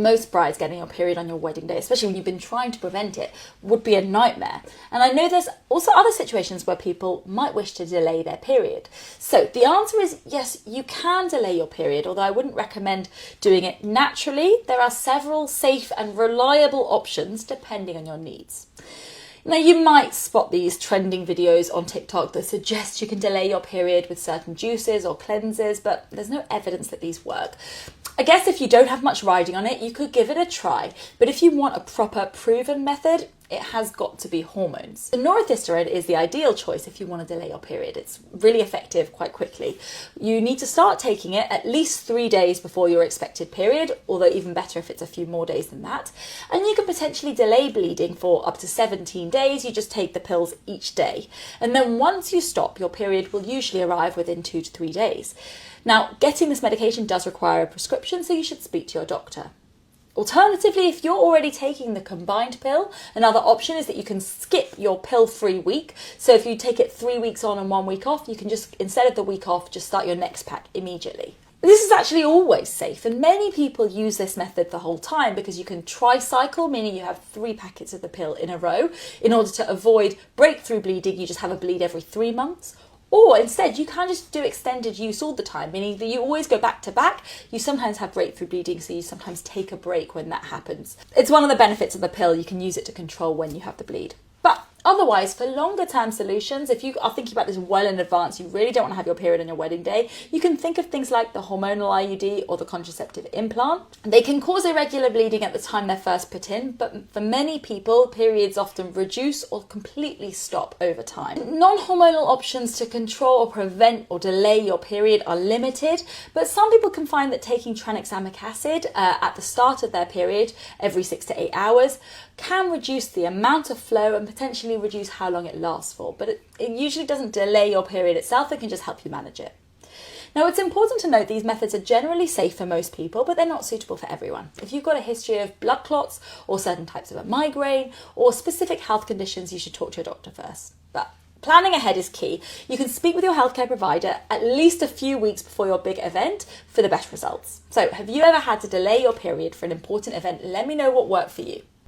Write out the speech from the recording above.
most brides, getting your period on your wedding day, especially when you've been trying to prevent it, would be a nightmare. And I know there's also other situations where people might wish to delay their period. So the answer is yes, you can delay your period, although I wouldn't recommend doing it naturally. There are several safe and reliable options depending on your needs. Now, you might spot these trending videos on TikTok that suggest you can delay your period with certain juices or cleansers, but there's no evidence that these work. I guess if you don't have much riding on it, you could give it a try. But if you want a proper proven method, it has got to be hormones. The Norethistrid is the ideal choice if you want to delay your period. It's really effective quite quickly. You need to start taking it at least 3 days before your expected period, although even better if it's a few more days than that. And you can potentially delay bleeding for up to 17 days. You just take the pills each day. And then once you stop, your period will usually arrive within 2 to 3 days. Now, getting this medication does require a prescription, so you should speak to your doctor. Alternatively, if you're already taking the combined pill, another option is that you can skip your pill-free week. So if you take it 3 weeks on and 1 week off, you can just, instead of the week off, just start your next pack immediately. This is actually always safe, and many people use this method the whole time because you can tricycle, meaning you have 3 packets of the pill in a row. In order to avoid breakthrough bleeding, you just have a bleed every 3 months. Or instead, you can just do extended use all the time, meaning that you always go back to back. You sometimes have breakthrough bleeding, so you sometimes take a break when that happens. It's one of the benefits of the pill. You can use it to control when you have the bleed. But otherwise, for longer term solutions, if you are thinking about this well in advance, you really don't want to have your period on your wedding day, you can think of things like the hormonal IUD or the contraceptive implant. They can cause irregular bleeding at the time they're first put in, but for many people, periods often reduce or completely stop over time. Non-hormonal options to control or prevent or delay your period are limited, but some people can find that taking tranexamic acid at the start of their period every 6 to 8 hours can reduce the amount of flow and potentially reduce how long it lasts for, but it usually doesn't delay your period itself. It can just help you manage it. Now, it's important to note these methods are generally safe for most people, but they're not suitable for everyone. If you've got a history of blood clots or certain types of a migraine or specific health conditions, you should talk to your doctor first. But planning ahead is key. You can speak with your healthcare provider at least a few weeks before your big event for the best results. So, have you ever had to delay your period for an important event? Let me know what worked for you.